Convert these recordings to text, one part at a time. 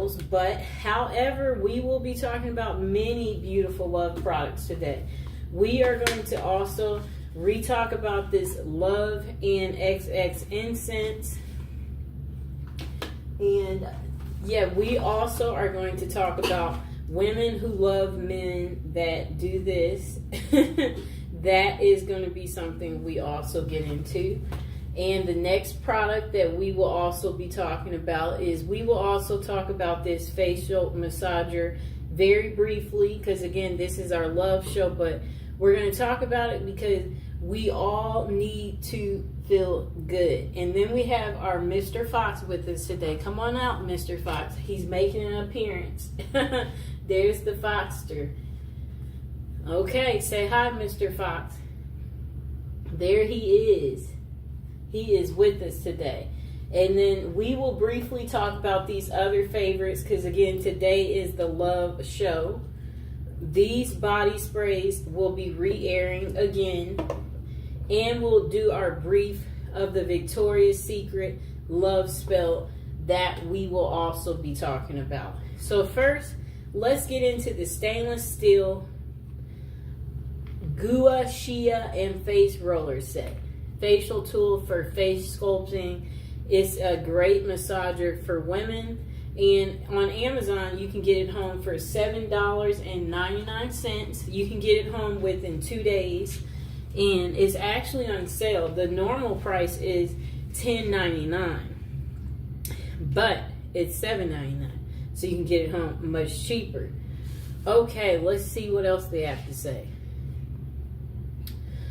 oils, but however, we will be talking about many beautiful Love products today. We are going to also re-talk about this Love and XX incense. And yeah, we also are going to talk about women who love men that do this. That is going to be something we also get into. And the next product that we will also be talking about is we will also talk about this facial massager very briefly, because again, this is our love show, but we're going to talk about it because we all need to feel good. And then we have our Mr. Fox with us today. Come on out, Mr. Fox. He's making an appearance. There's the Foxter. Okay, say hi, Mr. Fox. There he is. He is with us today. And then we will briefly talk about these other favorites because, again, today is the Love Show. These body sprays will be re-airing again. And we'll do our brief of the Victoria's Secret Love Spell that we will also be talking about. So first, let's get into the stainless steel Gua Shia and face roller set. Facial tool for face sculpting. It's a great massager for women. And on Amazon, you can get it home for $7.99. You can get it home within 2 days. And it's actually on sale. The normal price is $10.99. But it's $7.99. So you can get it home much cheaper. Okay, let's see what else they have to say.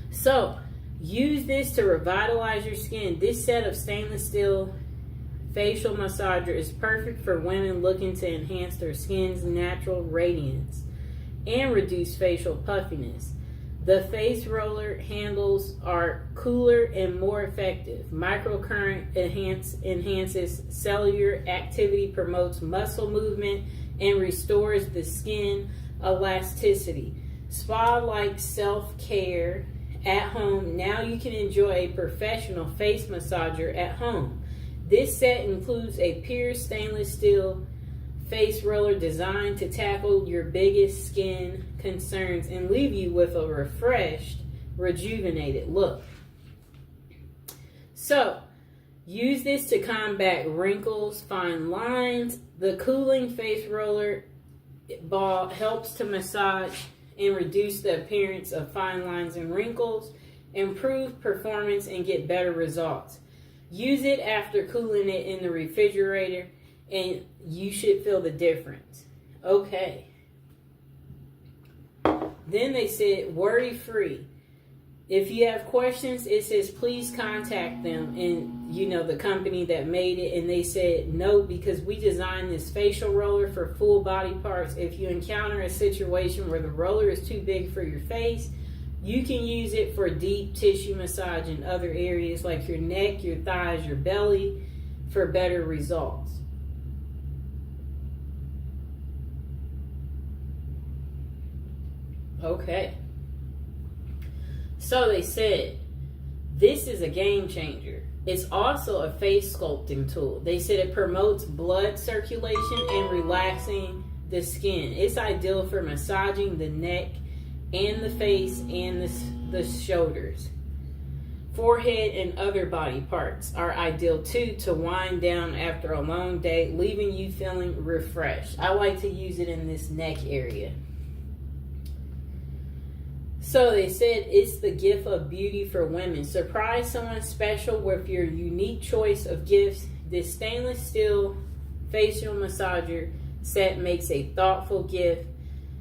So, use this to revitalize your skin. This set of stainless steel facial massager is perfect for women looking to enhance their skin's natural radiance and reduce facial puffiness. The face roller handles are cooler and more effective. Microcurrent enhances cellular activity, promotes muscle movement, and restores the skin elasticity. Spa-like self-care at home. Now you can enjoy a professional face massager at home. This set includes a pure stainless steel face roller designed to tackle your biggest skin concerns and leave you with a refreshed, rejuvenated look. So, use this to combat wrinkles, fine lines. The cooling face roller ball helps to massage and reduce the appearance of fine lines and wrinkles, improve performance, and get better results. Use it after cooling it in the refrigerator, and you should feel the difference. Okay. Then they said, worry-free. If you have questions, it says, please contact them and, the company that made it. And they said, no, because we designed this facial roller for full body parts. If you encounter a situation where the roller is too big for your face, you can use it for deep tissue massage in other areas like your neck, your thighs, your belly for better results. Okay. So they said, this is a game changer. It's also a face sculpting tool. They said it promotes blood circulation and relaxing the skin. It's ideal for massaging the neck and the face and the shoulders. Forehead and other body parts are ideal too to wind down after a long day, leaving you feeling refreshed. I like to use it in this neck area. So they said it's the gift of beauty for women. Surprise someone special with your unique choice of gifts. This stainless steel facial massager set makes a thoughtful gift,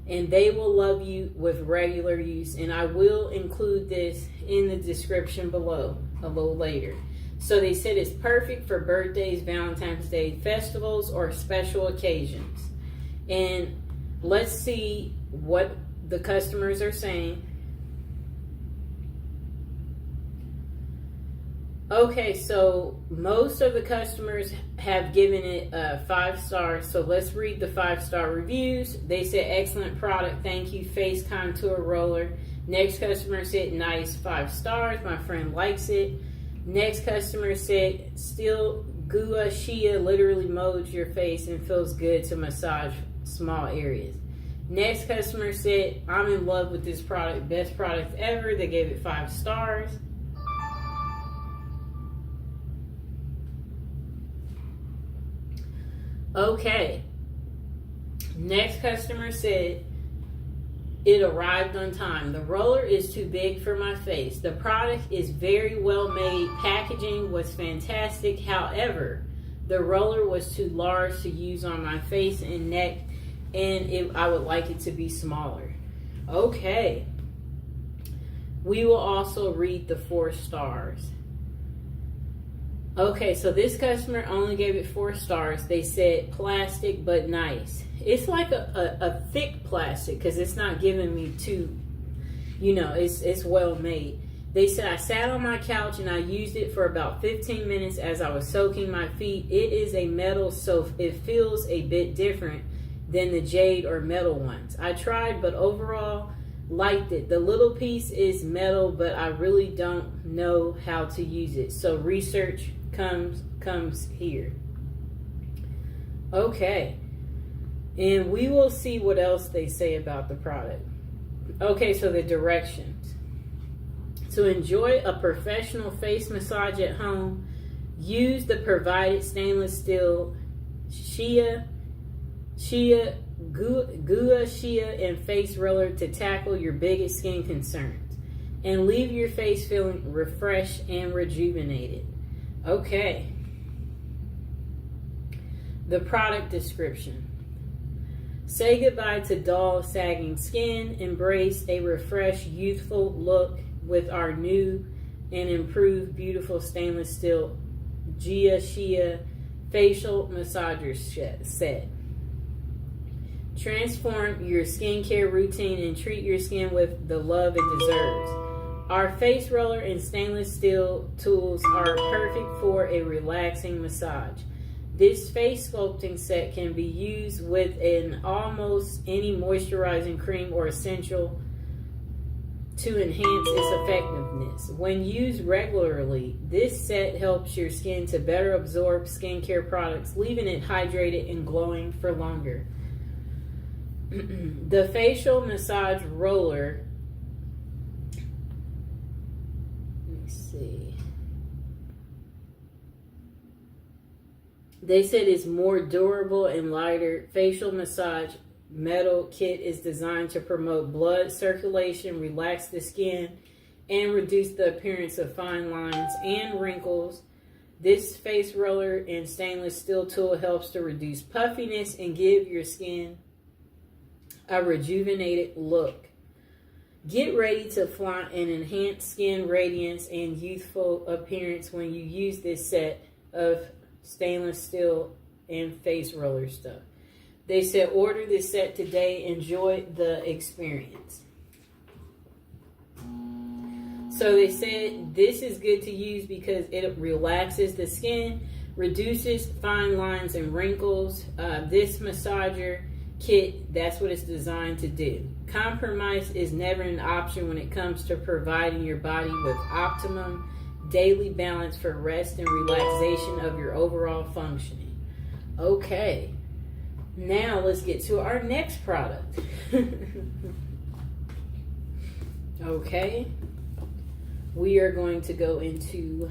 and they will love you with regular use. And I will include this in the description below a little later. So they said it's perfect for birthdays, Valentine's Day, festivals, or special occasions. And let's see what the customers are saying. Okay, so most of the customers have given it 5 stars. So let's read the 5-star reviews. They said, excellent product. Thank you. Face contour roller. Next customer said, nice, 5 stars. My friend likes it. Next customer said, still Gua Shia literally molds your face and feels good to massage small areas. Next customer said, I'm in love with this product. Best product ever. They gave it 5 stars. Okay. Next customer said, it arrived on time. The roller is too big for my face. The product is very well made. Packaging was fantastic. However, the roller was too large to use on my face and neck, and I would like it to be smaller. Okay. We will also read the 4 stars. Okay, so this customer only gave it 4 stars. They said plastic but nice. It's like a thick plastic because it's not giving me too, it's well made. They said I sat on my couch and I used it for about 15 minutes as I was soaking my feet. It is a metal, so it feels a bit different than the jade or metal ones. I tried, but overall liked it. The little piece is metal, but I really don't know how to use it. So research comes here. Okay. And we will see what else they say about the product. Okay, so the directions. To enjoy a professional face massage at home, use the provided stainless steel Gua Shia and face roller to tackle your biggest skin concerns and leave your face feeling refreshed and rejuvenated. Okay. The product description. Say goodbye to dull, sagging skin. Embrace a refreshed, youthful look with our new and improved beautiful stainless steel Gua Shia facial massager set. Transform your skincare routine and treat your skin with the love it deserves. Our face roller and stainless steel tools are perfect for a relaxing massage. This face sculpting set can be used with almost any moisturizing cream or essential to enhance its effectiveness. When used regularly, this set helps your skin to better absorb skincare products, leaving it hydrated and glowing for longer. The facial massage roller, let me see. They said it's more durable and lighter. Facial massage metal kit is designed to promote blood circulation, relax the skin, and reduce the appearance of fine lines and wrinkles. This face roller and stainless steel tool helps to reduce puffiness and give your skin a rejuvenated look. Get ready to flaunt an enhanced skin radiance and youthful appearance when you use this set of stainless steel and face roller stuff. They said order this set today. Enjoy the experience. So they said this is good to use because it relaxes the skin, reduces fine lines and wrinkles. This massager kit, that's what it's designed to do. Compromise is never an option when it comes to providing your body with optimum daily balance for rest and relaxation of your overall functioning. Okay, now let's get to our next product. Okay, we are going to go into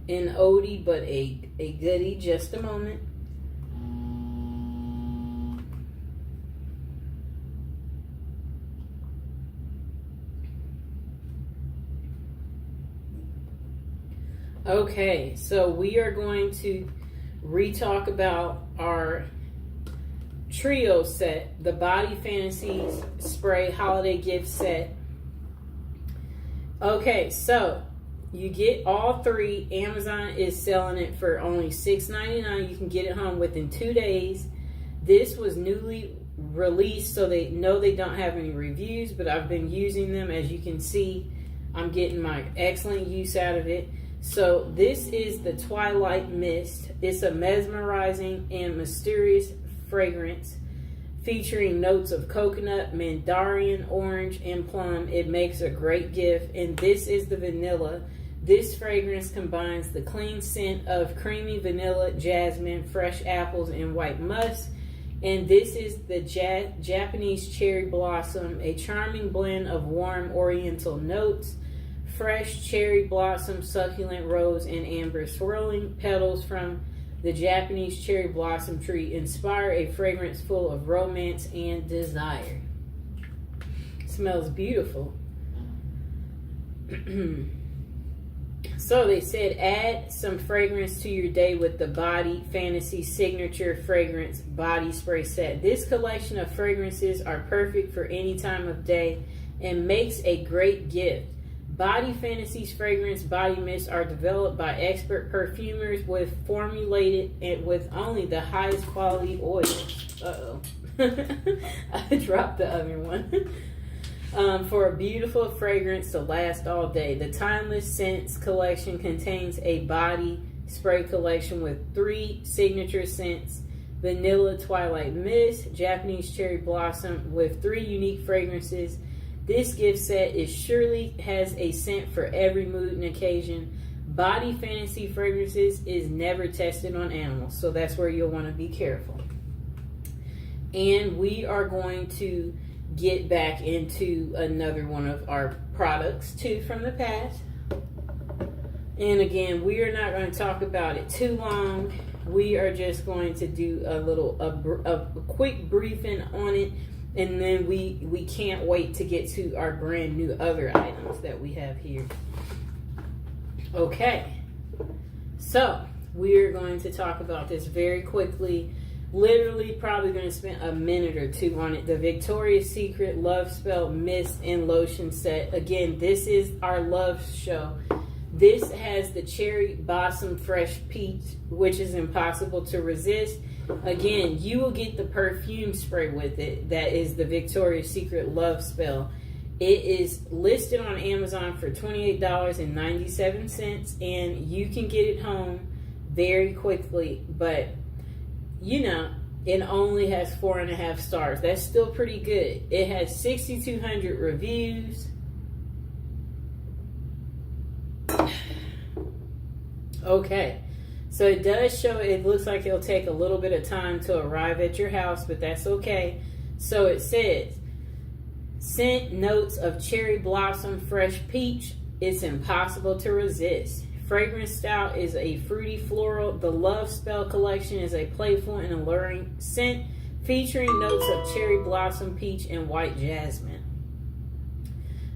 an oldie but a goodie. Just a moment. Okay, so we are going to re-talk about our trio set, the Body Fantasies Spray Holiday Gift Set. Okay, so you get all 3. Amazon is selling it for only $6.99. You can get it home within 2 days. This was newly released, so they know they don't have any reviews, but I've been using them. As you can see, I'm getting my excellent use out of it. So this is the Twilight Mist. It's a mesmerizing and mysterious fragrance featuring notes of coconut, mandarin, orange, and plum. It makes a great gift. And this is the vanilla. This fragrance combines the clean scent of creamy vanilla, jasmine, fresh apples, and white musk. And this is the Japanese cherry blossom, a charming blend of warm oriental notes, fresh cherry blossom, succulent rose, and amber swirling petals from the Japanese cherry blossom tree inspire a fragrance full of romance and desire. Smells beautiful. So they said add some fragrance to your day with the Body Fantasy Signature Fragrance Body Spray Set. This collection of fragrances are perfect for any time of day and makes a great gift. Body Fantasy's fragrance body mists are developed by expert perfumers with formulated and with only the highest quality oils. I dropped the other one. For a beautiful fragrance to last all day. The Timeless Scents collection contains a body spray collection with 3 signature scents: Vanilla Twilight Mist, Japanese Cherry Blossom, with 3 unique fragrances. This gift set surely has a scent for every mood and occasion. Body Fantasy Fragrances is never tested on animals, so that's where you'll want to be careful. And we are going to get back into another one of our products too from the past. And again, we are not going to talk about it too long. We are just going to do a quick briefing on it, and then we can't wait to get to our brand new other items that we have here. Okay, so we're going to talk about this very quickly. Literally probably going to spend a minute or 2 on it. The Victoria's Secret Love Spell Mist and Lotion Set. Again, this is our love show. This has the Cherry Blossom Fresh Peach, which is impossible to resist. Again, you will get the perfume spray with it. That is the Victoria's Secret Love Spell. It is listed on Amazon for $28.97, and you can get it home very quickly. But you know, it only has 4.5 stars. That's still pretty good. It has 6,200 reviews. Okay, so it does show, it looks like it'll take a little bit of time to arrive at your house, but that's okay. So it says, scent notes of cherry blossom, fresh peach. It's impossible to resist. Fragrance style is a fruity floral. The Love Spell collection is a playful and alluring scent featuring notes of cherry blossom, peach, and white jasmine.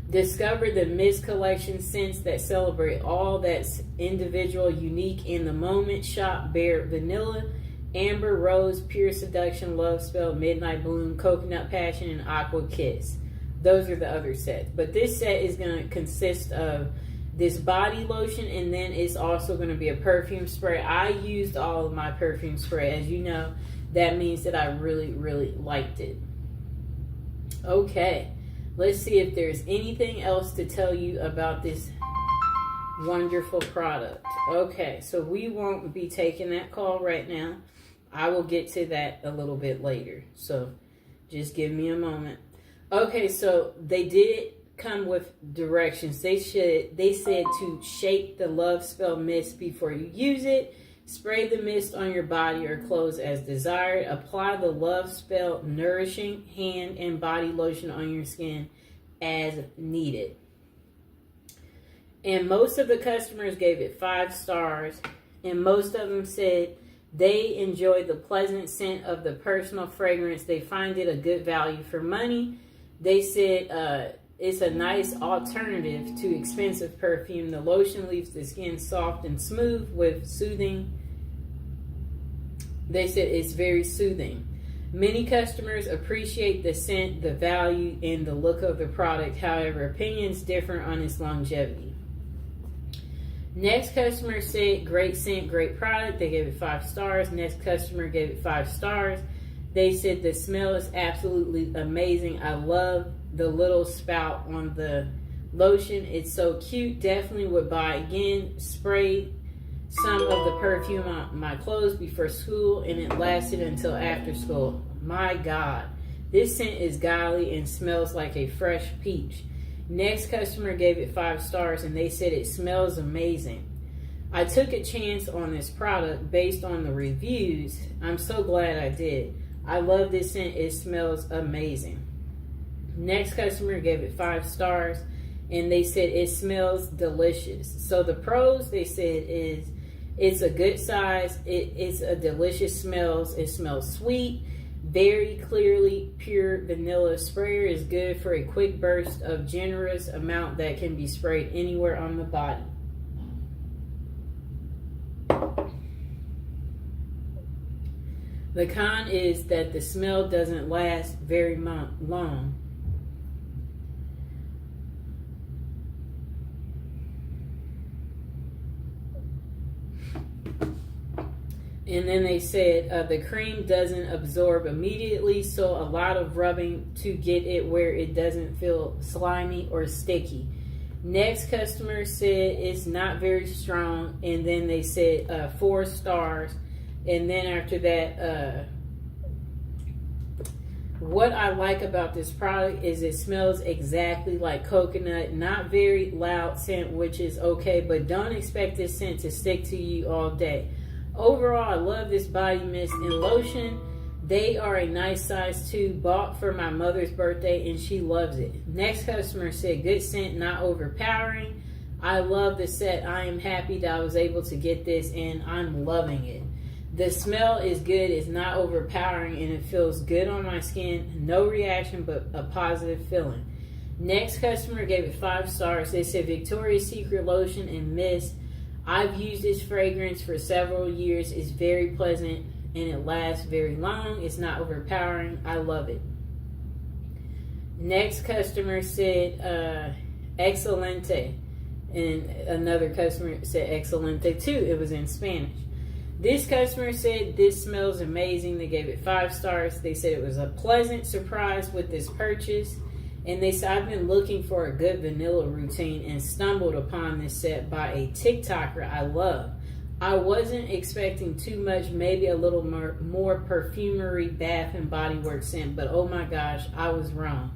Discover the Mist collection scents that celebrate all that's individual, unique in the moment. Shop Bare Vanilla, Amber, Rose, Pure Seduction, Love Spell, Midnight Bloom, Coconut Passion, and Aqua Kiss. Those are the other sets. But this set is going to consist of this body lotion, and then it's also going to be a perfume spray. I used all of my perfume spray. As you know, that means that I really, really liked it. Okay, let's see if there's anything else to tell you about this wonderful product. Okay, so we won't be taking that call right now. I will get to that a little bit later. So just give me a moment. Okay, so they did come with directions. They said to shake the Love Spell mist before you use it. Spray the mist on your body or clothes as desired. Apply the Love Spell nourishing hand and body lotion on your skin as needed. And most of the customers gave it 5 stars, and most of them said they enjoy the pleasant scent of the personal fragrance. They find it a good value for money. They said it's a nice alternative to expensive perfume. The lotion leaves the skin soft and smooth with soothing. They said it's very soothing. Many customers appreciate the scent, the value, and the look of the product. However, opinions differ on its longevity. Next customer said, great scent, great product. They gave it 5 stars. Next customer gave it 5 stars. They said the smell is absolutely amazing. I love the little spout on the lotion. It's so cute. Definitely would buy again. Sprayed some of the perfume on my clothes before school, and it lasted until after school. My God, this scent is godly and smells like a fresh peach. Next customer gave it 5 stars and they said it smells amazing. I took a chance on this product based on the reviews. I'm so glad I did. I love this scent. It smells amazing. Next customer gave it 5 stars and they said it smells delicious. So the pros, they said, is it's a good size. It's a delicious smells. It smells sweet. Very clearly pure vanilla. Sprayer is good for a quick burst of generous amount that can be sprayed anywhere on the body. The con is that the smell doesn't last very long. And then they said the cream doesn't absorb immediately, so a lot of rubbing to get it where it doesn't feel slimy or sticky. Next customer said it's not very strong, and then they said 4 stars. And then after that, what I like about this product is it smells exactly like coconut. Not very loud scent, which is okay, but don't expect this scent to stick to you all day. Overall, I love this body mist and lotion. They are a nice size too. Bought for my mother's birthday and she loves it. Next customer said good scent, not overpowering. I love the set. I am happy that I was able to get this and I'm loving it. The smell is good. It's not overpowering and it feels good on my skin. No reaction, but a positive feeling. Next customer gave it 5 stars. They said Victoria's Secret lotion and mist. I've used this fragrance for several years. It's very pleasant and it lasts very long. It's not overpowering. I love it. Next customer said excelente. And another customer said excelente too. It was in Spanish. This customer said this smells amazing. They gave it 5 stars. They said it was a pleasant surprise with this purchase. And they said, I've been looking for a good vanilla routine and stumbled upon this set by a TikToker I love. I wasn't expecting too much, maybe a little more perfumery, Bath and Body Works scent, but oh my gosh, I was wrong.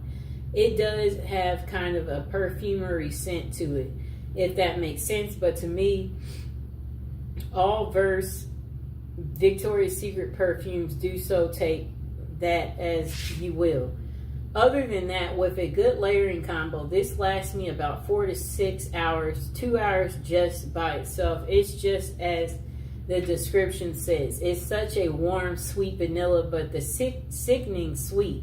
It does have kind of a perfumery scent to it, if that makes sense. But to me, all Verse Victoria's Secret perfumes do so, take that as you will. Other than that, with a good layering combo, this lasts me about 4 to 6 hours, 2 hours just by itself. It's just as the description says. It's such a warm, sweet vanilla, but the sickening sweet.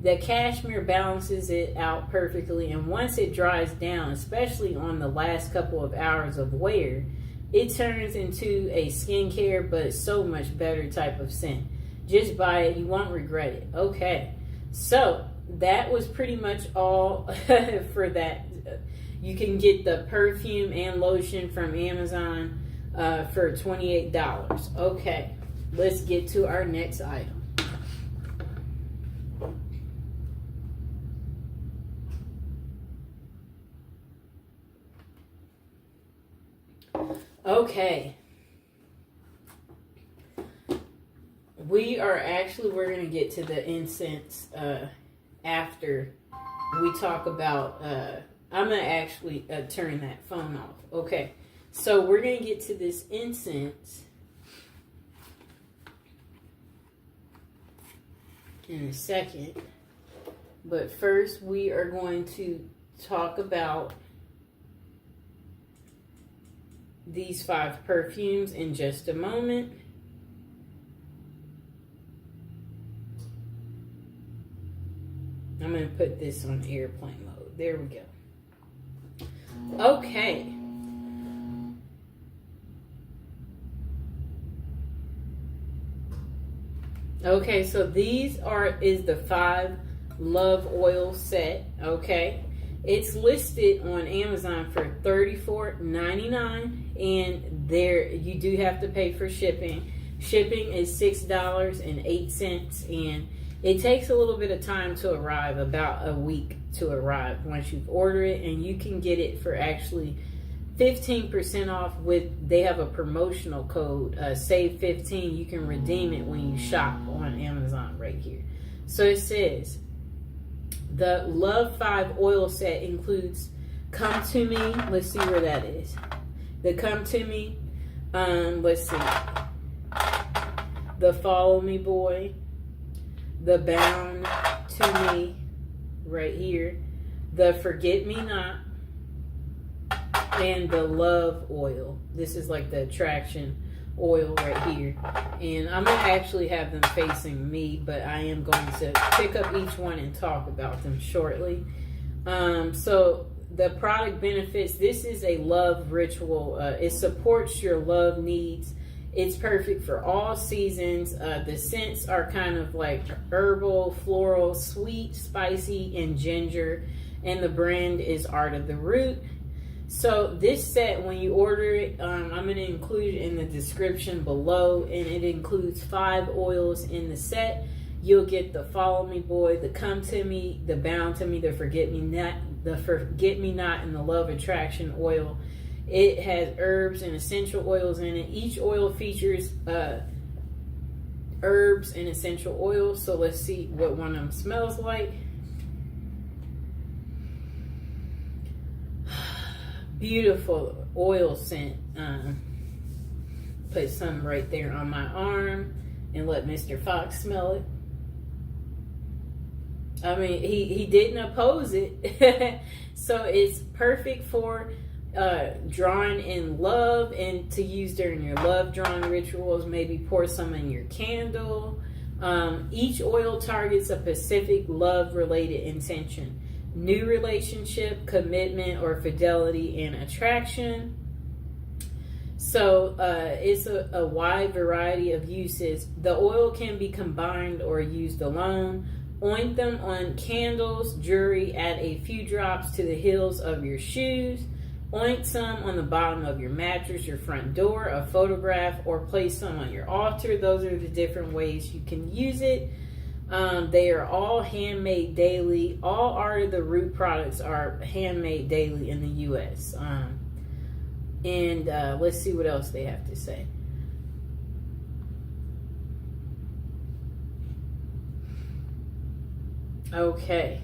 The cashmere balances it out perfectly, and once it dries down, especially on the last couple of hours of wear, it turns into a skincare, but so much better type of scent. Just buy it. You won't regret it. Okay. So that was pretty much all for that. You can get the perfume and lotion from Amazon for $28. Okay, let's get to our next item. Okay. We're going to get to the incense after we talk about, I'm going to actually turn that phone off. Okay, so we're going to get to this incense in a second. But first, we are going to talk about these 5 perfumes in just a moment. I'm going to put this on airplane mode. There we go. Okay. Okay, so these is the 5 Love Oil set. Okay. It's listed on Amazon for $34.99, and there you do have to pay for shipping. Shipping is $6.08, and it takes a little bit of time to arrive, about a week to arrive once you've ordered it, and you can get it for actually 15% off they have a promotional code, save 15. You can redeem it when you shop on Amazon right here. So it says, The Love 5 oil set includes Come To Me. Let's see where that is. The Come To Me. Let's see. The Follow Me Boy. The Bound To Me. Right here. The Forget Me Not. And the Love oil. This is like the attraction oil right here. And I'm going to actually have them facing me, but I am going to pick up each one and talk about them shortly. So the product benefits, this is a love ritual. It supports your love needs. It's perfect for all seasons. The scents are kind of like herbal, floral, sweet, spicy, and ginger. And the brand is Art of the Root. So this set, when you order it, I'm going to include it in the description below, and it includes 5 oils in the set. You'll get the Follow Me Boy, the Come To Me, the Bound To Me, the Forget Me Not, and the Love Attraction oil. It has herbs and essential oils in it. Each oil features herbs and essential oils. So let's see what one of them smells like. Beautiful oil scent. Put some right there on my arm and let Mr. Fox smell it. I mean, he didn't oppose it. So it's perfect for drawing in love and to use during your love drawing rituals. Maybe pour some in your candle. Each oil targets a specific love related intention. New relationship, commitment, or fidelity and attraction. So it's a wide variety of uses. The oil can be combined or used alone. Oint them on candles, jewelry, add a few drops to the heels of your shoes. Oint some on the bottom of your mattress, your front door, a photograph, or place some on your altar. Those are the different ways you can use it. They are all handmade daily. All Art of the Root products are handmade daily in the U.S. And let's see what else they have to say. Okay.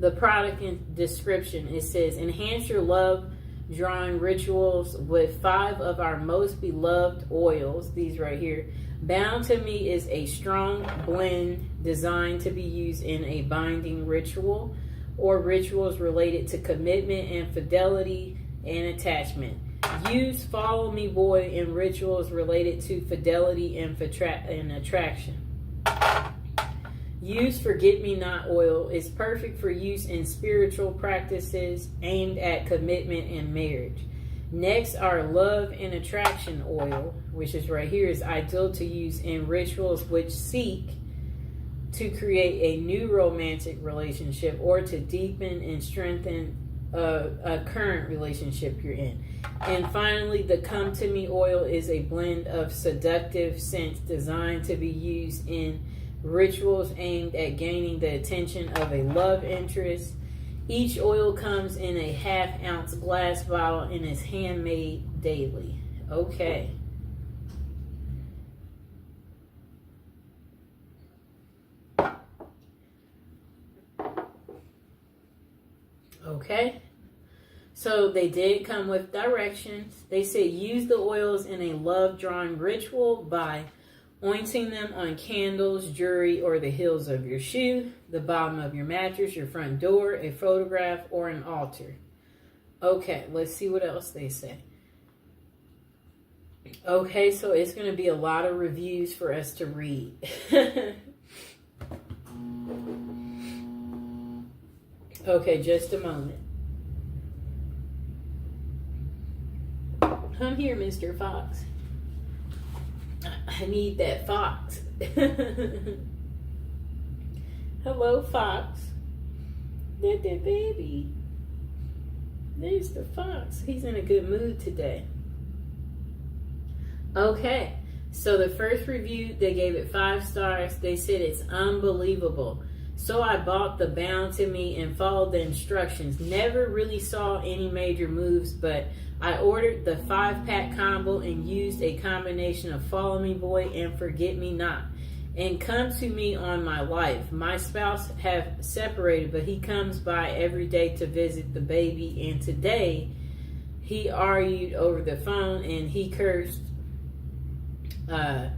The product description, it says, enhance your love drawing rituals with 5 of our most beloved oils. These right here. Bound To Me is a strong blend designed to be used in a binding ritual or rituals related to commitment and fidelity and attachment. Use Follow Me Boy in rituals related to fidelity and attraction. Use Forget Me Not oil is perfect for use in spiritual practices aimed at commitment and marriage. Next, our Love and Attraction oil, which is right here, is ideal to use in rituals which seek to create a new romantic relationship or to deepen and strengthen a current relationship you're in. And finally, the Come To Me oil is a blend of seductive scents designed to be used in rituals aimed at gaining the attention of a love interest. Each oil comes in a 1/2 ounce glass bottle and is handmade daily. Okay. Okay. So they did come with directions. They said use the oils in a love drawing ritual by ointing them on candles, jewelry, or the heels of your shoe, the bottom of your mattress, your front door, a photograph, or an altar. Okay, let's see what else they say. Okay, so it's going to be a lot of reviews for us to read. Okay, just a moment. Come here, Mr. Fox. I need that fox. Hello, Fox. That baby. There's the fox. He's in a good mood today. Okay, so the first review, they gave it 5 stars. They said it's unbelievable. So I bought the Bound To Me and followed the instructions. Never really saw any major moves, but I ordered the 5-pack combo and used a combination of Follow Me Boy and Forget Me Not. and come to me on my life. My spouse have separated, but he comes by every day to visit the baby, and today he argued over the phone and he cursed at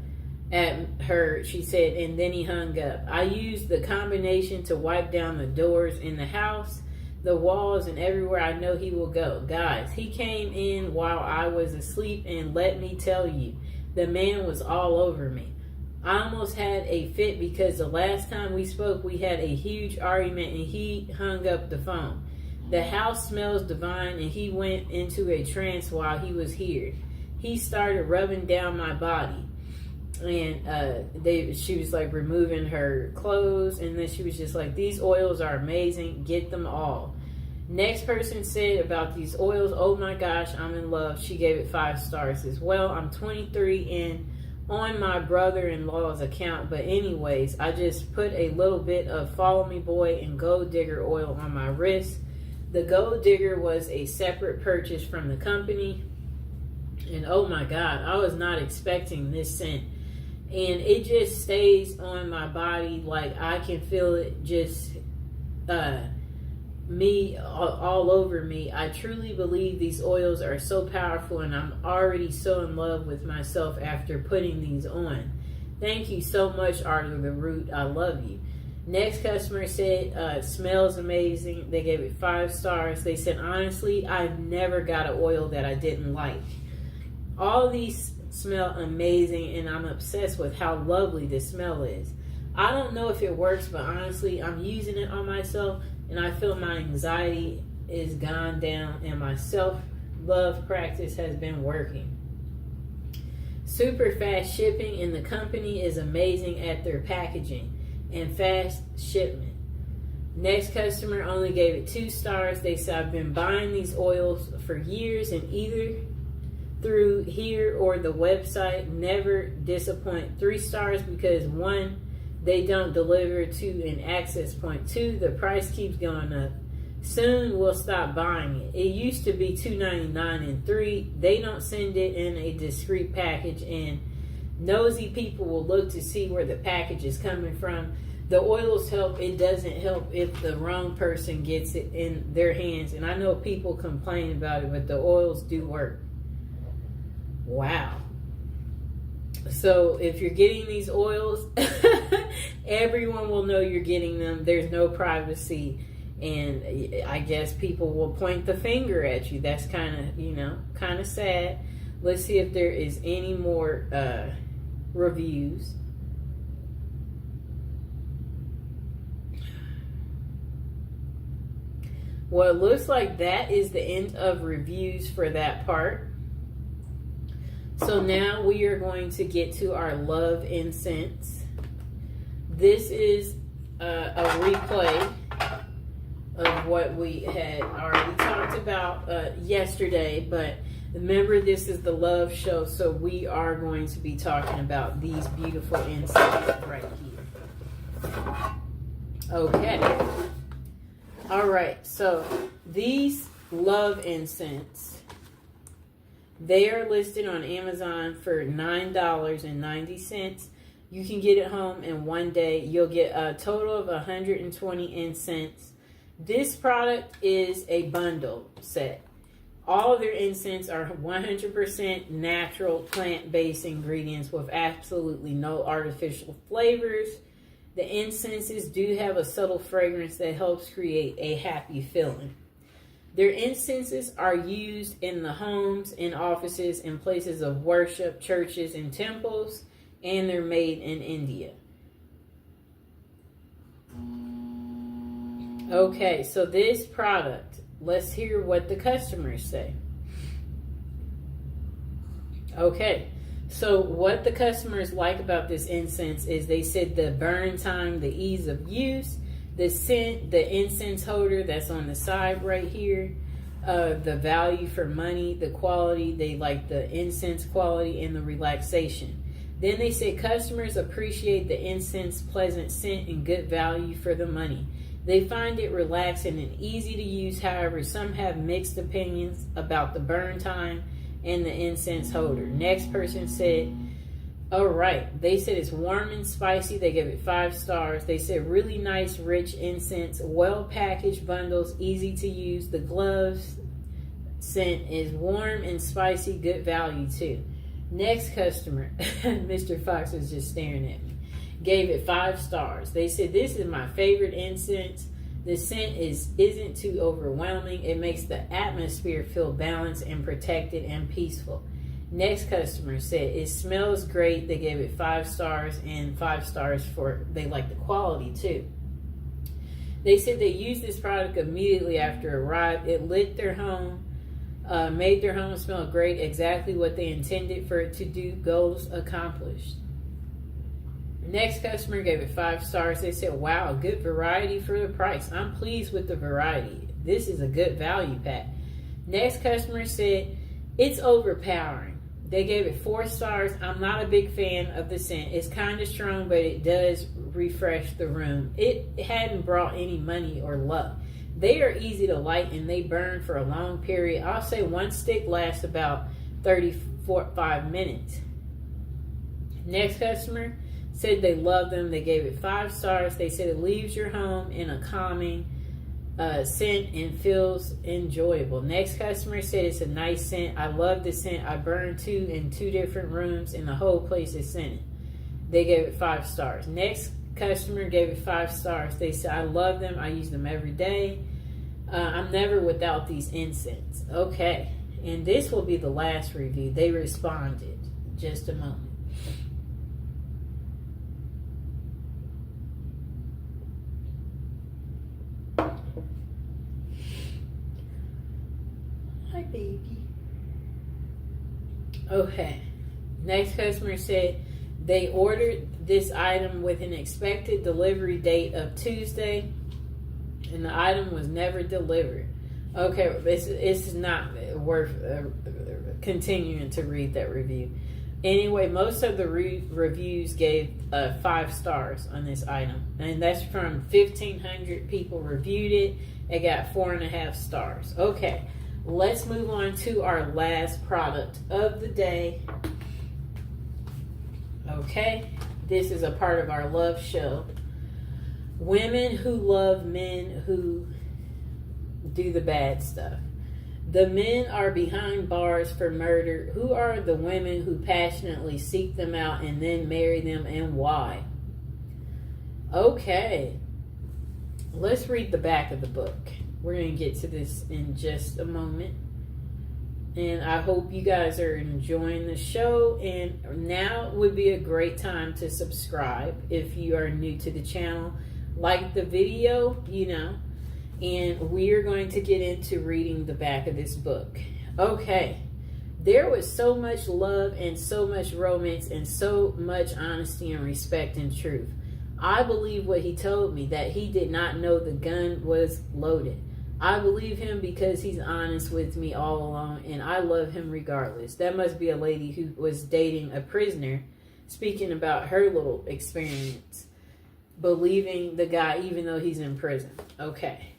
her, she said, and then he hung up. I used the combination to wipe down the doors in the house, the walls, and everywhere I know he will go. Guys, he came in while I was asleep, and let me tell you, the man was all over me. I almost had a fit because the last time we spoke, we had a huge argument and he hung up the phone. The house smells divine, and he went into a trance while he was here. He started rubbing down my body, and she was like removing her clothes, and then she was just like, these oils are amazing, get them all. Next person said about these oils, oh my gosh, I'm in love. She gave it 5 stars as well. I'm 23 and on my brother-in-law's account, but anyways, I just put a little bit of Follow Me Boy and Gold Digger oil on my wrist. The Gold Digger was a separate purchase from the company, and oh my god, I was not expecting this scent, and it just stays on my body. Like, I can feel it just me all over me. I truly believe these oils are so powerful, and I'm already so in love with myself after putting these on. Thank you so much, Art of the Root. I love you. Next customer said, smells amazing. They gave it 5 stars. They said, honestly, I've never got an oil that I didn't like. All these smell amazing, and I'm obsessed with how lovely this smell is. I don't know if it works, but honestly, I'm using it on myself, and I feel my anxiety is gone down, and my self-love practice has been working. Super fast shipping, and the company is amazing at their packaging and fast shipment. Next customer only gave it 2 stars. They said, I've been buying these oils for years, and either through here or the website, never disappoint. 3 stars because 1, they don't deliver to an access point. 2, the price keeps going up. Soon we'll stop buying it. It used to be $2.99, and 3, they don't send it in a discreet package, and nosy people will look to see where the package is coming from. The oils help. It doesn't help if the wrong person gets it in their hands, and I know people complain about it, but the oils do work. Wow. So if you're getting these oils, everyone will know you're getting them. There's no privacy, and I guess people will point the finger at you. That's kind of sad. Let's see if there is any more reviews. Well, it looks like that is the end of reviews for that part. So now we are going to get to our love incense. This is a replay of what we had already talked about yesterday, but remember, this is the love show, so we are going to be talking about these beautiful incenses right here. Okay. All right, so these love incense, they are listed on Amazon for $9.90. You can get it home in one day. You'll get a total of 120 incense. This product is a bundle set. All of their incense are 100% natural plant-based ingredients with absolutely no artificial flavors. The incenses do have a subtle fragrance that helps create a happy feeling. Their incenses are used in the homes, in offices, in places of worship, churches, and temples, and they're made in India. Okay, so this product, let's hear what the customers say. Okay, so what the customers like about this incense is they said the burn time, the ease of use, the scent, the incense holder that's on the side right here, the value for money, the quality, they like the incense quality, and the relaxation. Then they say customers appreciate the incense pleasant scent and good value for the money. They find it relaxing and easy to use. However, some have mixed opinions about the burn time and the incense holder. Next person said All right. They said it's warm and spicy. They gave it 5 stars. They said really nice, rich incense, well packaged bundles, easy to use. The gloves scent is warm and spicy, good value too. Next customer, Mr. Fox was just staring at me, gave it 5 stars. They said this is my favorite incense. The scent isn't too overwhelming. It makes the atmosphere feel balanced and protected and peaceful. Next customer said it smells great. They gave it 5 stars and 5 stars for they like the quality too. They said they used this product immediately after it arrived. It lit their home, made their home smell great, exactly what they intended for it to do. Goals accomplished. Next customer gave it 5 stars. They said, wow, good variety for the price. I'm pleased with the variety. This is a good value pack. Next customer said, it's overpowering. They gave it 4 stars. I'm not a big fan of the scent. It's kind of strong, but it does refresh the room. It hadn't brought any money or luck. They are easy to light and they burn for a long period. I'll say 1 stick lasts about 35 minutes. Next customer said they love them. They gave it 5 stars. They said it leaves your home in a calming scent and feels enjoyable. Next customer said it's a nice scent. I love the scent. I burned 2 in 2 different rooms and the whole place is scented. They gave it 5 stars. Next customer gave it 5 stars. They said I love them. I use them every day. I'm never without these incense. Okay, and this will be the last review. They responded. Just a moment. Hi, baby. Okay. Next customer said they ordered this item with an expected delivery date of Tuesday, and the item was never delivered. Okay, it's not worth continuing to read that review. Anyway, most of the reviews gave 5 stars on this item, and that's from 1,500 people reviewed it. It got 4.5 stars. Okay. Let's move on to our last product of the day. Okay, this is a part of our love show. Women who love men who do the bad stuff. The men are behind bars for murder. Who are the women who passionately seek them out and then marry them, and why? Okay, let's read the back of the book. We're going to get to this in just a moment. And I hope you guys are enjoying the show. And now would be a great time to subscribe if you are new to the channel. Like the video, And we are going to get into reading the back of this book. Okay. There was so much love and so much romance and so much honesty and respect and truth. I believe what he told me, that he did not know the gun was loaded. I believe him because he's honest with me all along, and I love him regardless. That must be a lady who was dating a prisoner, speaking about her little experience, believing the guy even though he's in prison. Okay.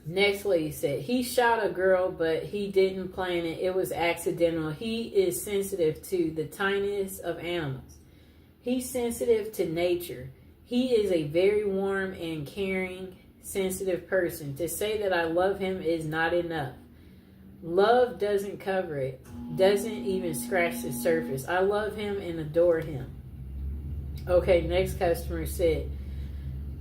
Next lady said, he shot a girl, but he didn't plan it. It was accidental. He is sensitive to the tiniest of animals. He's sensitive to nature. He is a very warm and caring, sensitive person. To say that I love him is not enough. Love doesn't cover it, doesn't even scratch the surface. I love him and adore him. Okay, next customer said,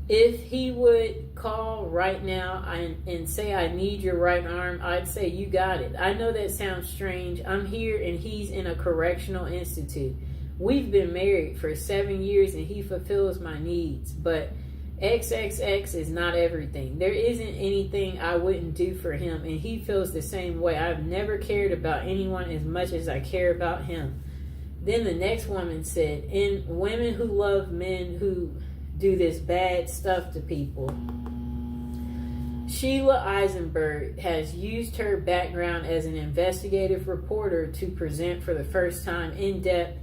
if he would call right now and say, I need your right arm, I'd say, you got it. I know that sounds strange. I'm here and he's in a correctional institute. We've been married for 7 years and he fulfills my needs, but XXX is not everything. There isn't anything I wouldn't do for him, and he feels the same way. I've never cared about anyone as much as I care about him. Then the next woman said, in women who love men who do this bad stuff to people, Sheila Eisenberg has used her background as an investigative reporter to present for the first time in-depth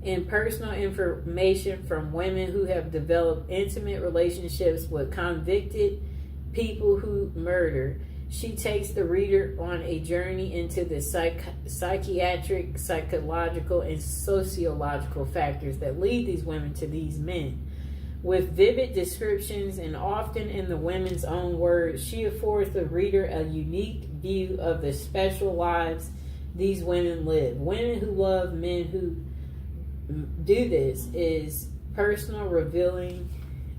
and personal information from women who have developed intimate relationships with convicted people who murder. She takes the reader on a journey into the psychiatric, psychological, and sociological factors that lead these women to these men. With vivid descriptions and often in the women's own words, she affords the reader a unique view of the special lives these women live. Women Who Love Men Who Do This is personal, revealing,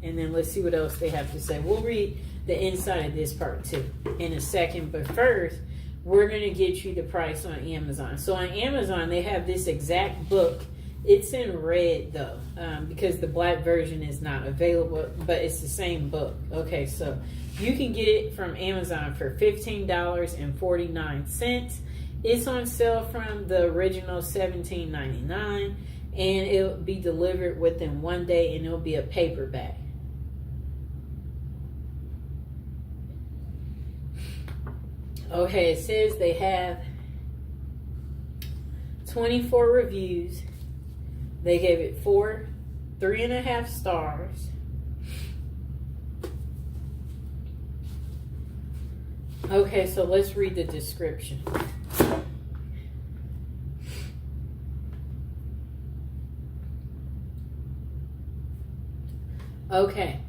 and then let's see what else they have to say. We'll read the inside of this part too in a second, but first we're going to get you the price on Amazon. So on Amazon they have this exact book. It's in red though, because the black version is not available, but it's the same book. Okay, so you can get it from Amazon for $15.49. It's on sale from the original $17.99, and it'll be delivered within 1 day, and it'll be a paperback. Okay, it says they have 24 reviews. They gave it 3.5 stars. Okay, so let's read the description. Okay,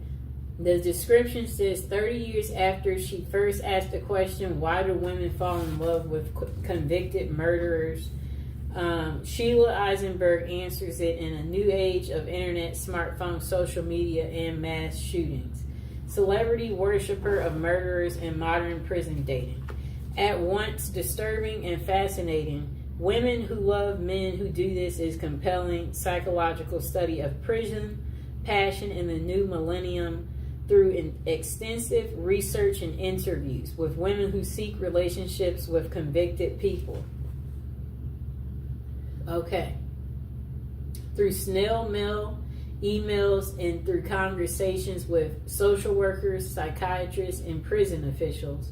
the description says 30 years after she first asked the question, why do women fall in love with convicted murderers? Sheila Eisenberg answers it in a new age of internet, smartphone, social media, and mass shootings. Celebrity worshiper of murderers and modern prison dating. At once disturbing and fascinating, Women Who Love Men Who Do This is compelling psychological study of prison, passion in the new millennium through extensive research and interviews with women who seek relationships with convicted people. Okay. Through snail mail, emails, and through conversations with social workers, psychiatrists, and prison officials,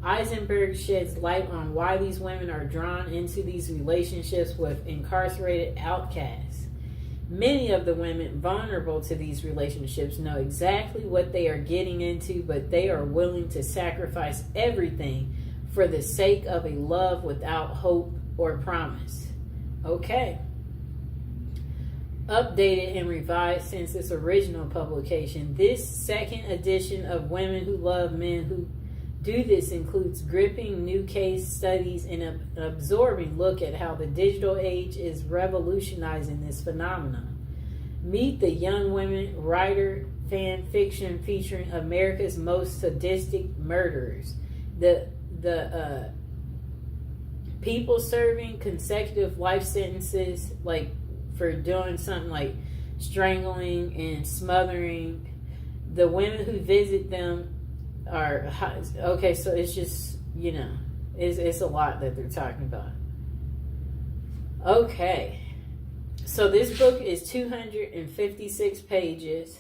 Eisenberg sheds light on why these women are drawn into these relationships with incarcerated outcasts. Many of the women vulnerable to these relationships know exactly what they are getting into, but they are willing to sacrifice everything for the sake of a love without hope or promise. Okay. Updated and revised since its original publication, this second edition of Women Who Love Men Who Do This includes gripping new case studies and an absorbing look at how the digital age is revolutionizing this phenomenon. Meet the young women writer fan fiction featuring America's most sadistic murderers. The people serving consecutive life sentences, like for doing something like strangling and smothering. The women who visit them are okay, so it's just, you know, it's a lot that they're talking about. Okay, so this book is 256 pages.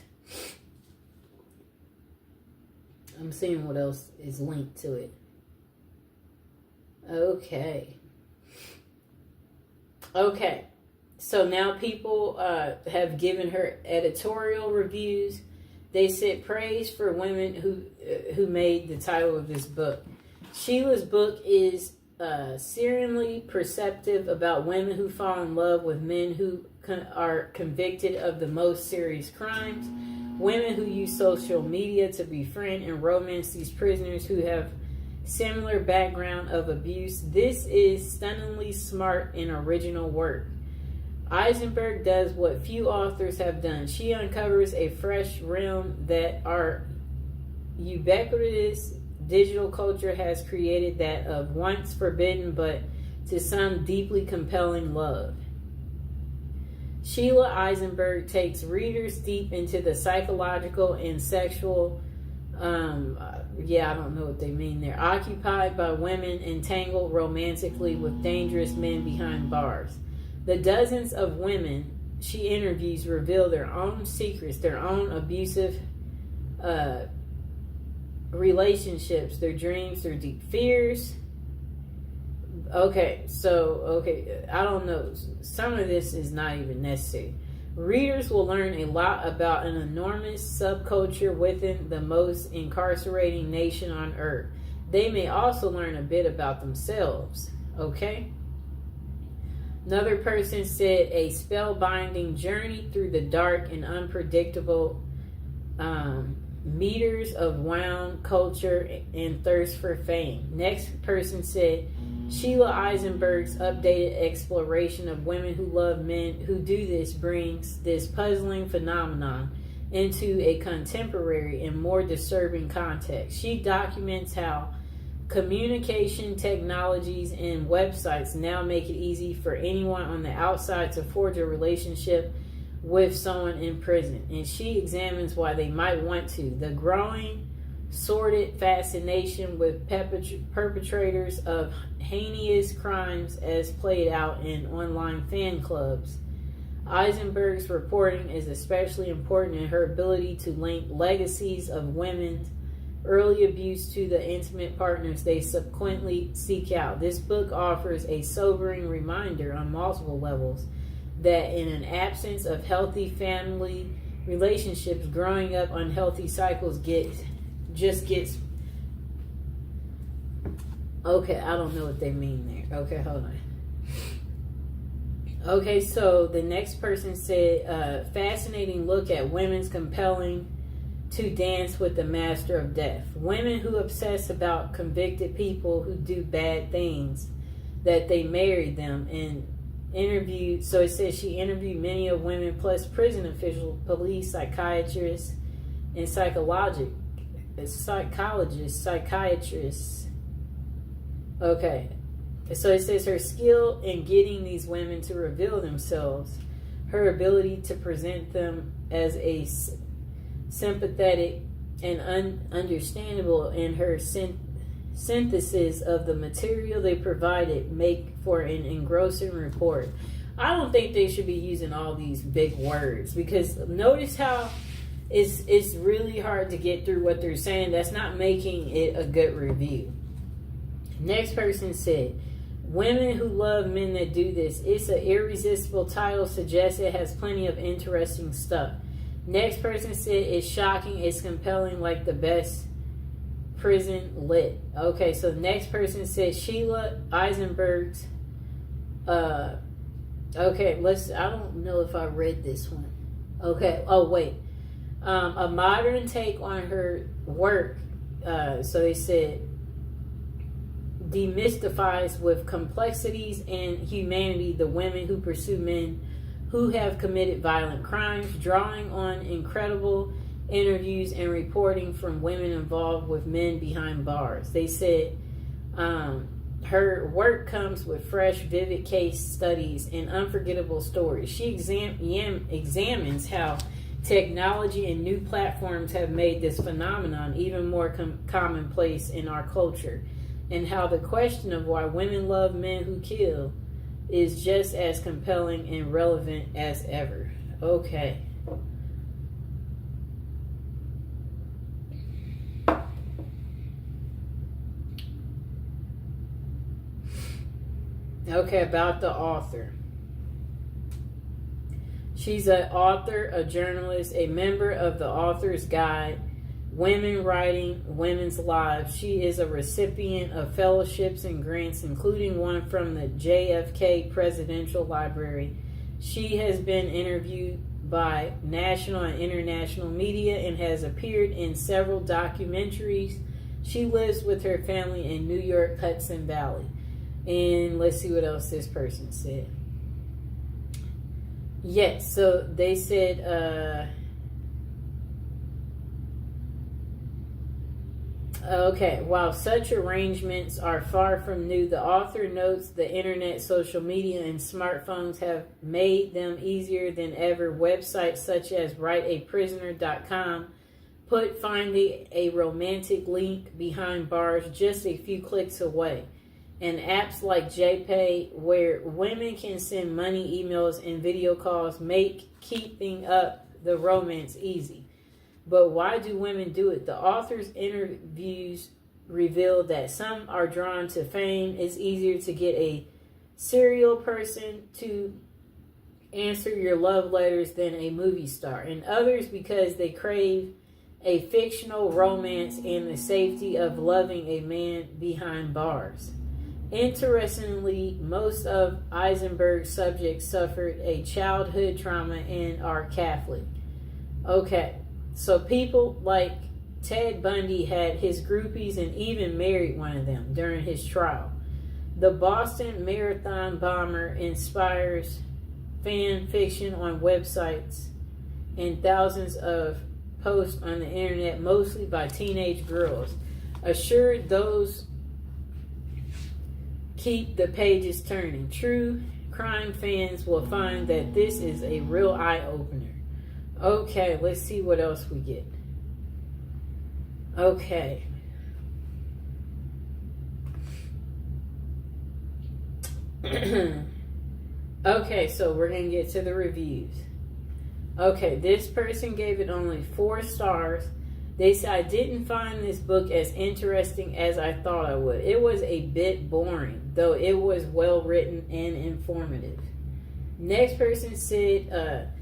I'm seeing what else is linked to it. Okay, so now people have given her editorial reviews. They said praise for women who made the title of this book. Sheila's book is searingly perceptive about women who fall in love with men who are convicted of the most serious crimes. Women who use social media to befriend and romance these prisoners who have similar background of abuse. This is stunningly smart and original work. Eisenberg does what few authors have done. She uncovers a fresh realm that our ubiquitous digital culture has created, that of once forbidden but to some deeply compelling love. Sheila Eisenberg takes readers deep into the psychological and sexual, I don't know what they mean there, occupied by women entangled romantically with dangerous men behind bars. The dozens of women she interviews reveal their own secrets, their own abusive relationships, their dreams, their deep fears. Okay, I don't know. Some of this is not even necessary. Readers will learn a lot about an enormous subculture within the most incarcerating nation on earth. they may also learn a bit about themselves. Okay? Another person said a spellbinding journey through the dark and unpredictable meters of wound culture and thirst for fame. Next person said Sheila Eisenberg's updated exploration of women who love men who do this brings this puzzling phenomenon into a contemporary and more disturbing context. She documents how communication technologies and websites now make it easy for anyone on the outside to forge a relationship with someone in prison, and she examines why they might want to. The growing sordid fascination with perpetrators of heinous crimes as played out in online fan clubs. Eisenberg's reporting is especially important in her ability to link legacies of women's early abuse to the intimate partners they subsequently seek out. This book offers a sobering reminder on multiple levels that in an absence of healthy family relationships, growing up unhealthy cycles gets okay, I don't know what they mean there. Okay, hold on. Okay, so the next person said, fascinating look at women's compelling to dance with the master of death. Women who obsess about convicted people who do bad things, that they married them, and interviewed, so it says she interviewed many of women plus prison officials, police, psychiatrists, and psychologists. Okay. So it says her skill in getting these women to reveal themselves, her ability to present them as a sympathetic and understandable, and her synthesis of the material they provided make for an engrossing report. I don't think they should be using all these big words, because notice how it's really hard to get through what they're saying. That's not making it a good review. Next person said, women who love men that do this. It's an irresistible title, suggests it has plenty of interesting stuff. Next person said, it's shocking, it's compelling, like the best prison lit. Okay, so the next person said Sheila Eisenberg's okay, I don't know if I read this one. Okay, oh wait. A modern take on her work, so they said, demystifies with complexities and humanity the women who pursue men who have committed violent crimes, drawing on incredible interviews and reporting from women involved with men behind bars. They said her work comes with fresh, vivid case studies and unforgettable stories. She examines how technology and new platforms have made this phenomenon even more commonplace in our culture, and how the question of why women love men who kill is just as compelling and relevant as ever. Okay. Okay, about the author. She's an author, a journalist, a member of the Author's Guide, Women Writing Women's Lives. She is a recipient of fellowships and grants, including one from the JFK Presidential Library. She has been interviewed by national and international media and has appeared in several documentaries. She lives with her family in New York, Hudson Valley. And let's see what else this person said. Yes, so they said, okay, while such arrangements are far from new, the author notes the internet, social media, and smartphones have made them easier than ever. Websites such as writeaprisoner.com put finding a romantic link behind bars just a few clicks away. And apps like JPay, where women can send money, emails, and video calls, make keeping up the romance easy. But why do women do it? The author's interviews reveal that some are drawn to fame. It's easier to get a serial person to answer your love letters than a movie star. And others because they crave a fictional romance in the safety of loving a man behind bars. Interestingly, most of Eisenberg's subjects suffered a childhood trauma and are Catholic. Okay, so people like Ted Bundy had his groupies and even married one of them during his trial. The Boston Marathon bomber inspires fan fiction on websites and thousands of posts on the internet, mostly by teenage girls. Assured those keep the pages turning. True crime fans will find that this is a real eye-opener. Okay, let's see what else we get. Okay. Okay, so we're going to get to the reviews. Okay, this person gave it only 4 stars. They said, I didn't find this book as interesting as I thought I would. It was a bit boring, though it was well written and informative. Next person said,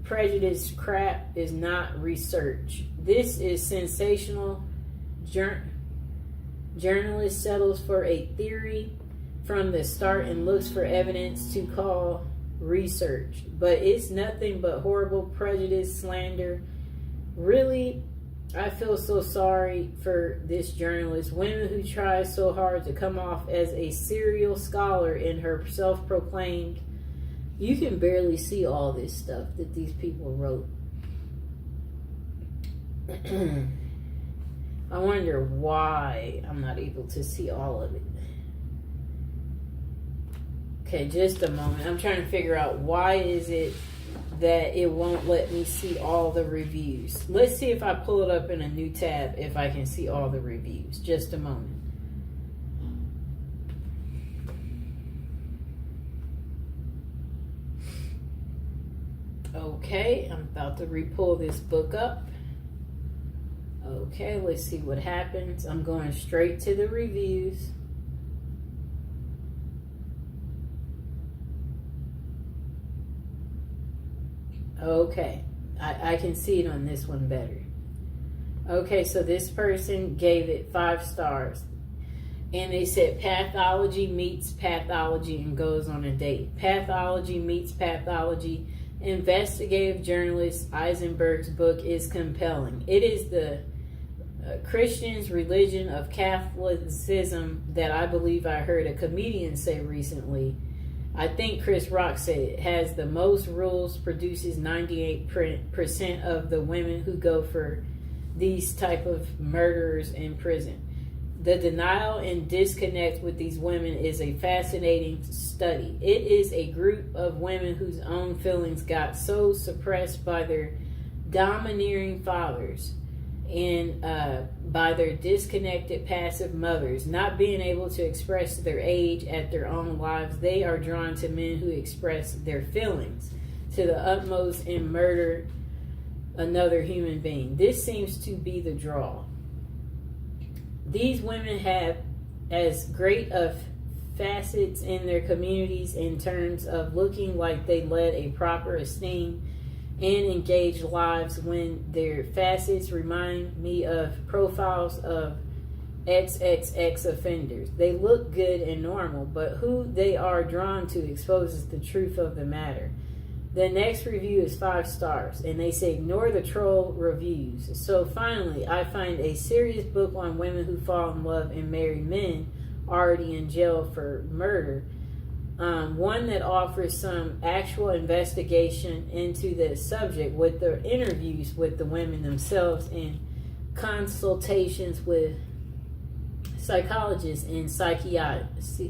prejudice crap is not research. This is sensational. Journalist settles for a theory from the start and looks for evidence to call research. But it's nothing but horrible prejudice, slander. Really, I feel so sorry for this journalist. Women who try so hard to come off as a serial scholar in her self-proclaimed. You can barely see all this stuff that these people wrote. I wonder why I'm not able to see all of it. Okay, just a moment. I'm trying to figure out why is it that it won't let me see all the reviews. Let's see if I pull it up in a new tab if I can see all the reviews. Just a moment. Okay, I'm about to re-pull this book up. Okay, let's see what happens. I'm going straight to the reviews. Okay, I can see it on this one better. Okay, so this person gave it 5 stars. And they said pathology meets pathology and goes on a date. Pathology meets pathology. Investigative journalist Eisenberg's book is compelling. It is the Christian's religion of Catholicism that I believe I heard a comedian say recently. I think Chris Rock said it has the most rules, produces 98% of the women who go for these type of murderers in prison. The denial and disconnect with these women is a fascinating study. It is a group of women whose own feelings got so suppressed by their domineering fathers and by their disconnected passive mothers, not being able to express their age at their own lives. They are drawn to men who express their feelings to the utmost and murder another human being. This seems to be the draw. These women have as great of facets in their communities in terms of looking like they led a proper, esteemed, and engaged lives, when their facets remind me of profiles of XXX offenders. They look good and normal, but who they are drawn to exposes the truth of the matter. The next review is 5 stars, and they say ignore the troll reviews. So finally, I find a serious book on women who fall in love and marry men already in jail for murder. One that offers some actual investigation into the subject with the interviews with the women themselves and consultations with psychologists and psychiatrists.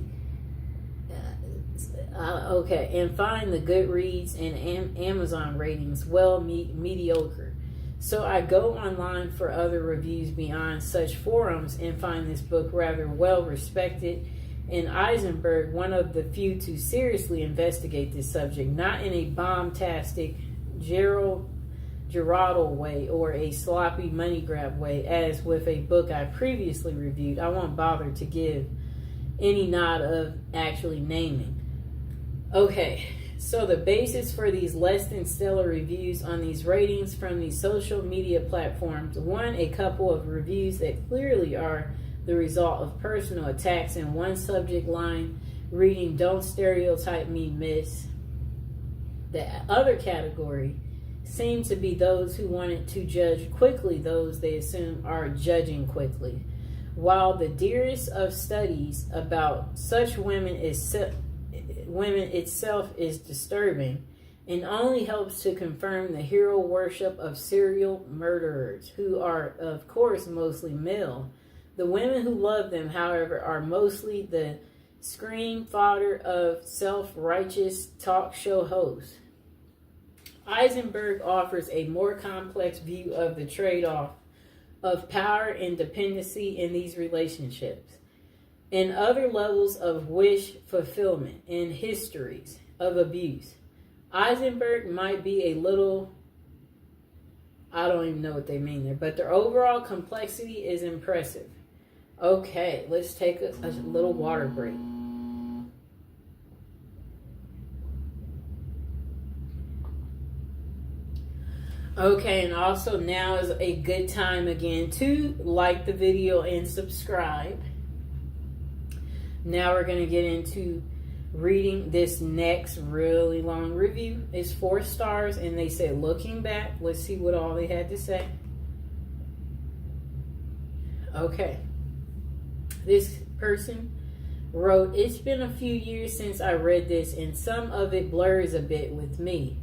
Okay, and find the Goodreads and Amazon ratings mediocre. So I go online for other reviews beyond such forums and find this book rather well respected. And Eisenberg, one of the few to seriously investigate this subject, not in a bombastic Geraldo way or a sloppy money grab way, as with a book I previously reviewed. I won't bother to give any nod of actually naming. Okay, So the basis for these less than stellar reviews on these ratings from these social media platforms, one, a couple of reviews that clearly are the result of personal attacks, and one subject line reading, "Don't stereotype me, miss." The other category seem to be those who wanted to judge quickly those they assume are judging quickly. While the dearest of studies about such women itself is disturbing and only helps to confirm the hero worship of serial murderers, who are, of course, mostly male. The women who love them, however, are mostly the screen fodder of self-righteous talk show hosts. Eisenberg offers a more complex view of the trade-off of power and dependency in these relationships, and other levels of wish fulfillment and histories of abuse. Eisenberg might be a little, I don't even know what they mean there, but their overall complexity is impressive. Okay, let's take a little water break. Okay, and also now is a good time again to like the video and subscribe. Now we're going to get into reading this next really long review. It's 4 stars, and they said, looking back, let's see what all they had to say. Okay. This person wrote, "It's been a few years since I read this, and some of it blurs a bit with me.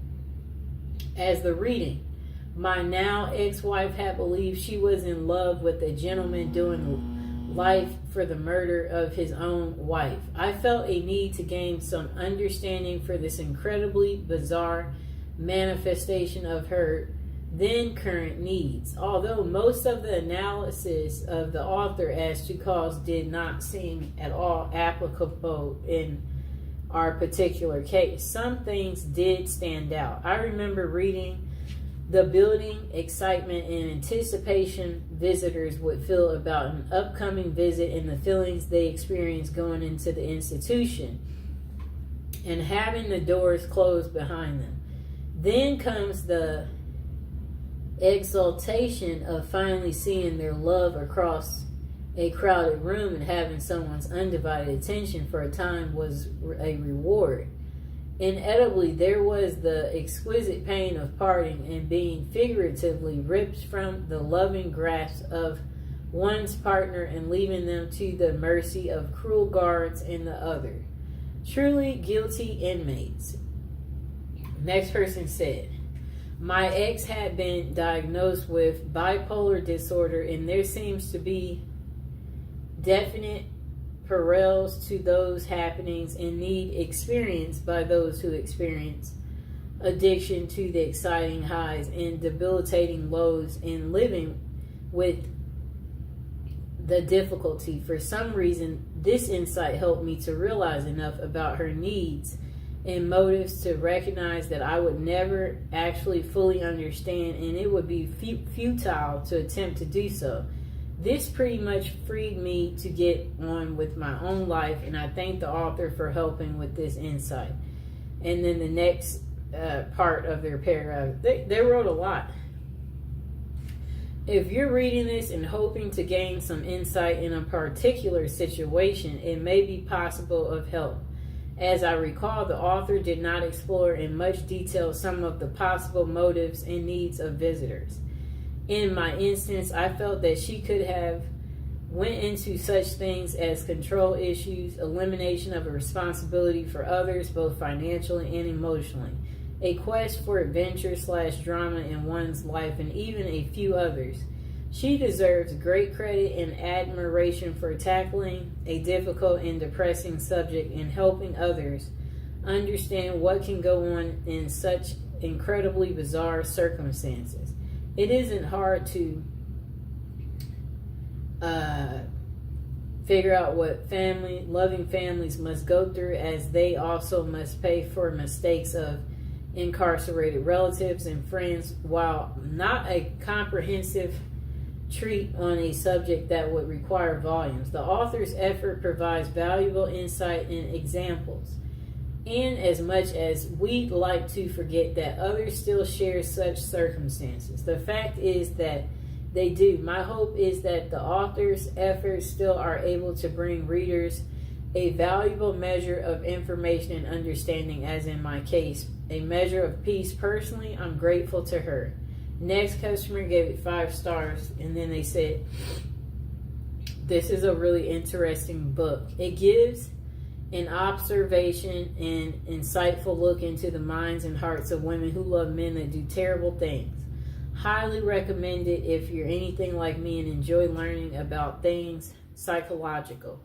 As the reading, my now ex-wife had believed she was in love with a gentleman doing life for the murder of his own wife. I felt a need to gain some understanding for this incredibly bizarre manifestation of her then current needs. Although most of the analysis of the author as to cause did not seem at all applicable in our particular case, some things did stand out. I remember reading the building excitement and anticipation visitors would feel about an upcoming visit and the feelings they experienced going into the institution and having the doors closed behind them. Then comes the exaltation of finally seeing their love across a crowded room, and having someone's undivided attention for a time was a reward. Inevitably, there was the exquisite pain of parting and being figuratively ripped from the loving grasp of one's partner and leaving them to the mercy of cruel guards and the other. Truly guilty inmates." Next person said, "My ex had been diagnosed with bipolar disorder, and there seems to be definite parallels to those happenings and need experienced by those who experience addiction to the exciting highs and debilitating lows in living with the difficulty. For some reason, this insight helped me to realize enough about her needs and motives to recognize that I would never actually fully understand, and it would be futile to attempt to do so. This pretty much freed me to get on with my own life, and I thank the author for helping with this insight." And then the next part of their paragraph, they wrote a lot. "If you're reading this and hoping to gain some insight in a particular situation, it may be possible of help. As I recall, the author did not explore in much detail some of the possible motives and needs of visitors. In my instance, I felt that she could have went into such things as control issues, elimination of a responsibility for others, both financially and emotionally, a quest for adventure/drama in one's life, and even a few others. She deserves great credit and admiration for tackling a difficult and depressing subject and helping others understand what can go on in such incredibly bizarre circumstances. It isn't hard to figure out what loving families must go through, as they also must pay for mistakes of incarcerated relatives and friends. While not a comprehensive treat on a subject that would require volumes, the author's effort provides valuable insight and examples in as much as we'd like to forget that others still share such circumstances. The fact is that they do. My hope is that the author's efforts still are able to bring readers a valuable measure of information and understanding, as in my case, a measure of peace. Personally, I'm grateful to her. Next customer gave it 5 stars, and then they said, this is a really interesting book. It gives an observation and insightful look into the minds and hearts of women who love men that do terrible things. Highly recommend it if you're anything like me and enjoy learning about things psychological.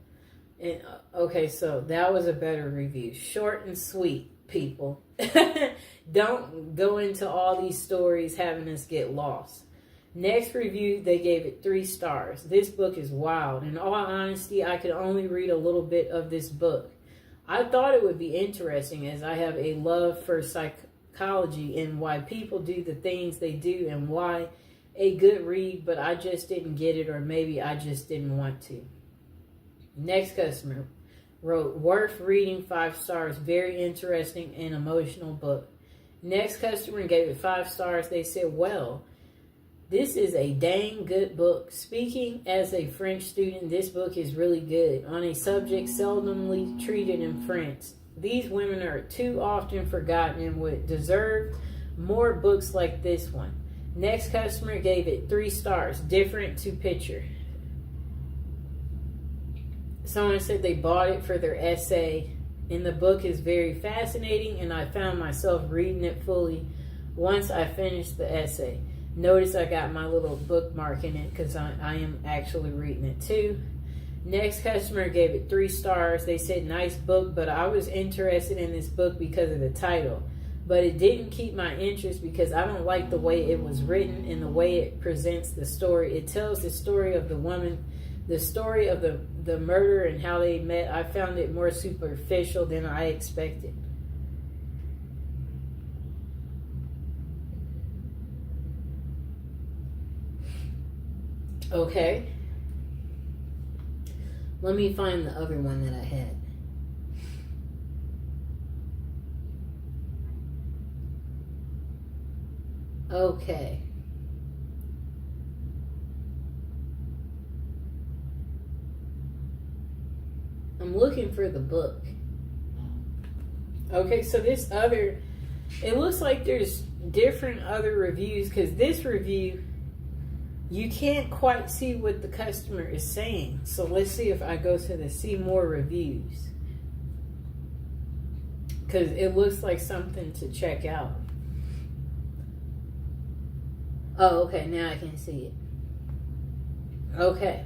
And okay, so that was a better review. Short and sweet, people. Don't go into all these stories having us get lost. Next review, they gave it 3 stars. This book is wild. In all honesty, I could only read a little bit of this book. I thought it would be interesting, as I have a love for psychology and why people do the things they do and why a good read, but I just didn't get it, or maybe I just didn't want to. Next customer wrote, worth reading, 5 stars, very interesting and emotional book. Next customer gave it 5 stars. They said, well, this is a dang good book. Speaking as a French student, this book is really good on a subject seldomly treated in France. These women are too often forgotten and would deserve more books like this one. Next customer gave it 3 stars, different to picture. Someone said they bought it for their essay, and the book is very fascinating, and I found myself reading it fully once I finished the essay. Notice I got my little bookmark in it because I am actually reading it too. Next customer gave it 3 stars. They said, nice book, but I was interested in this book because of the title. But it didn't keep my interest because I don't like the way it was written and the way it presents the story. It tells the story of the woman, the story of the murder and how they met. I found it more superficial than I expected. Okay. Let me find the other one that I had. Okay. I'm looking for the book. Okay, so this other, it looks like there's different other reviews, because this review, you can't quite see what the customer is saying. So let's see if I go to the see more reviews, because it looks like something to check out. Oh, okay, now I can see it. Okay.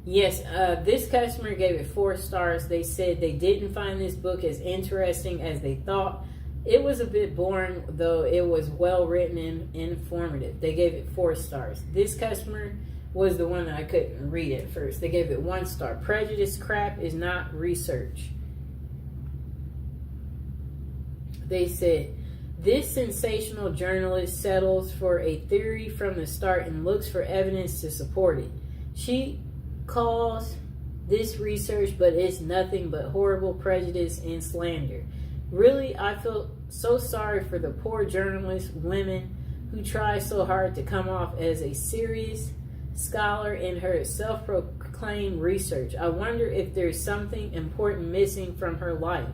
Yes, this customer gave it 4 stars. They said they didn't find this book as interesting as they thought. It was a bit boring, though it was well written and informative. They gave it 4 stars. This customer was the one that I couldn't read at first. They gave it 1 star. Prejudice crap is not research. They said, this sensational journalist settles for a theory from the start and looks for evidence to support it. She calls this research, but it's nothing but horrible prejudice and slander. Really, I feel so sorry for the poor journalist women who try so hard to come off as a serious scholar in her self-proclaimed research. I wonder if there's something important missing from her life,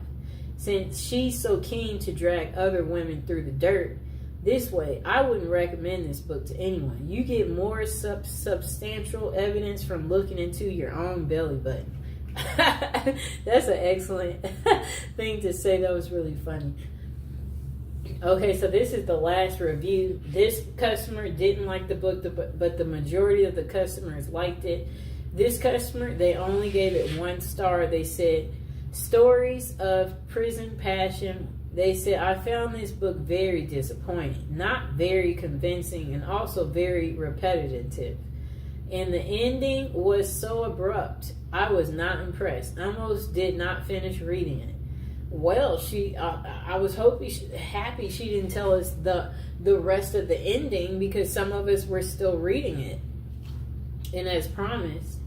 since she's so keen to drag other women through the dirt this way. I wouldn't recommend this book to anyone. You get more substantial evidence from looking into your own belly button. That's an excellent thing to say. That was really funny. Okay, so this is the last review. This customer didn't like the book, but the majority of the customers liked it. This customer, they only gave it 1 star. They said, stories of prison passion. They said, I found this book very disappointing, not very convincing, and also very repetitive. And the ending was so abrupt. I was not impressed. Almost did not finish reading it. Well, I was happy she didn't tell us the rest of the ending, because some of us were still reading it. And as promised,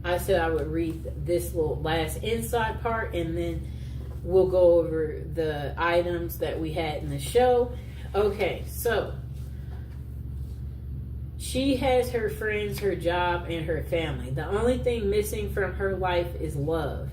I said I would read this little last inside part, and then we'll go over the items that we had in the show. Okay, so she has her friends, her job, and her family. The only thing missing from her life is love.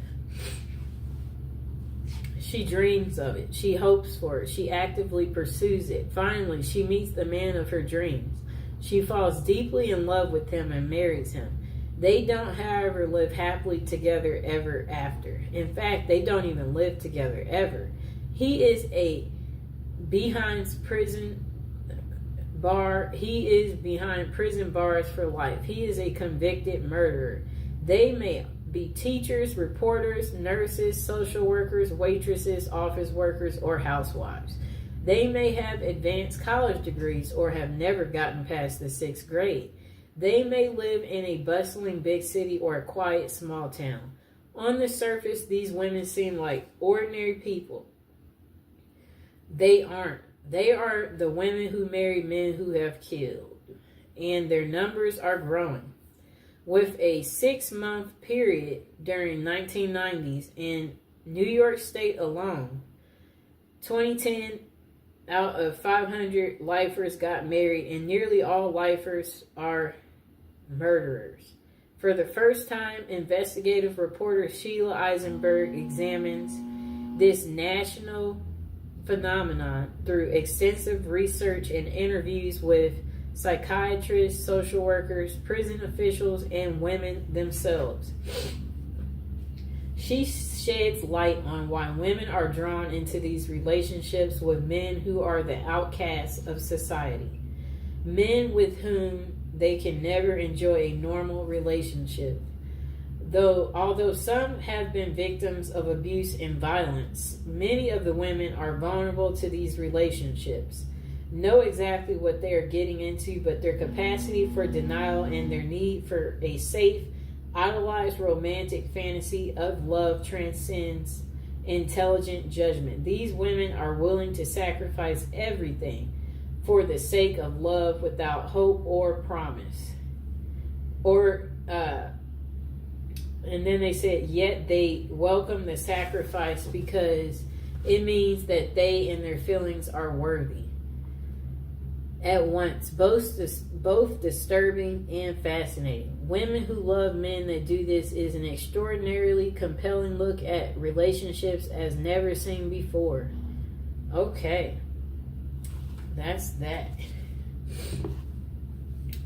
She dreams of it. She hopes for it. She actively pursues it. Finally, she meets the man of her dreams. She falls deeply in love with him and marries him. They don't, however, live happily together ever after. In fact, they don't even live together ever. He is behind prison bars for life. He is a convicted murderer. They may be teachers, reporters, nurses, social workers, waitresses, office workers, or housewives. They may have advanced college degrees or have never gotten past the 6th grade. They may live in a bustling big city or a quiet small town. On the surface, these women seem like ordinary people. They aren't. They are the women who marry men who have killed, and their numbers are growing. With a 6-month period during 1990s in New York State alone, 2010 out of 500 lifers got married, and nearly all lifers are murderers. For the first time, investigative reporter Sheila Eisenberg examines this national phenomenon through extensive research and interviews with psychiatrists, social workers, prison officials, and women themselves. She sheds light on why women are drawn into these relationships with men who are the outcasts of society, men with whom they can never enjoy a normal relationship. Although some have been victims of abuse and violence, many of the women are vulnerable to these relationships, know exactly what they are getting into, but their capacity for denial and their need for a safe, idolized romantic fantasy of love transcends intelligent judgment. These women are willing to sacrifice everything for the sake of love without hope or promise. And then they said, yet they welcome the sacrifice because it means that they and their feelings are worthy. At once, both disturbing and fascinating. Women who love men that do this is an extraordinarily compelling look at relationships as never seen before. Okay. That's that.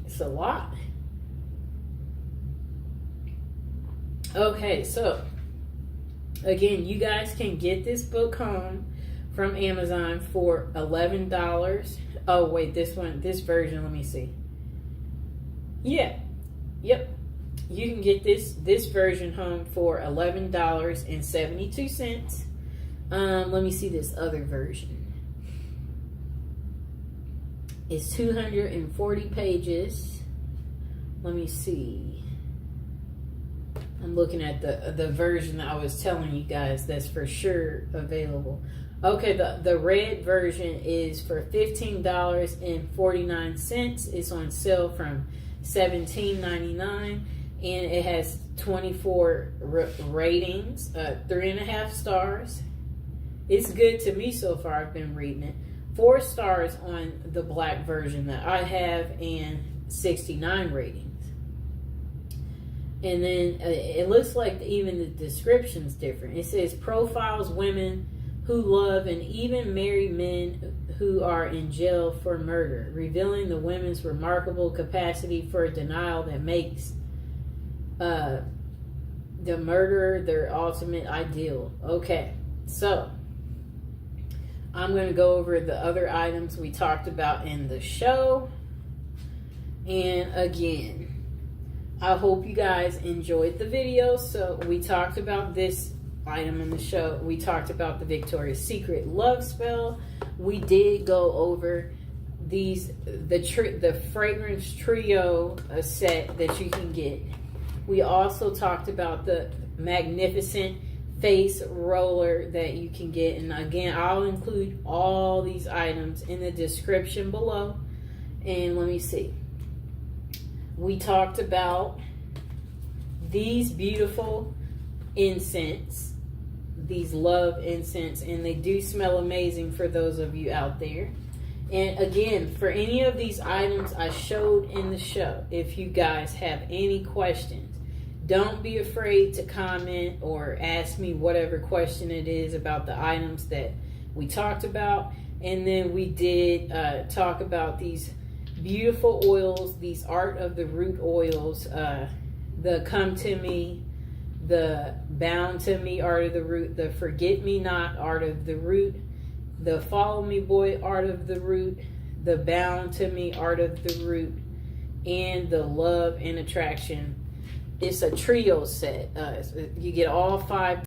It's a lot. Okay, so again, you guys can get this book home from Amazon for $11. Oh wait, this version, let me see. Yep. You can get this version home for $11.72. Let me see this other version. It's 240 pages. Let me see. I'm looking at the version that I was telling you guys that's for sure available. Okay, the red version is for $15.49. It's on sale from $17.99, and it has 24 ratings, 3.5 stars. It's good to me so far. I've been reading it. 4 stars on the black version that I have, and 69 ratings. And then it looks like even the description's different. It says profiles women who love and even marry men who are in jail for murder, revealing the women's remarkable capacity for denial that makes the murderer their ultimate ideal. Okay, so I'm going to go over the other items we talked about in the show. And again, I hope you guys enjoyed the video. So we talked about this item in the show. We talked about the Victoria's Secret love spell. We did go over the fragrance trio set that you can get. We also talked about the magnificent face roller that you can get. And again, I'll include all these items in the description below. And let me see. We talked about these beautiful incense, these love incense, and they do smell amazing for those of you out there. And again, for any of these items I showed in the show, if you guys have any questions, don't be afraid to comment or ask me whatever question it is about the items that we talked about. And then we did talk about these beautiful oils, these Art of the Root oils, the Come to Me, the Bound to Me Art of the Root, the Forget Me Not Art of the Root, the Follow Me Boy Art of the Root, the Bound to Me Art of the Root, and the Love and Attraction. It's a trio set. You get all 5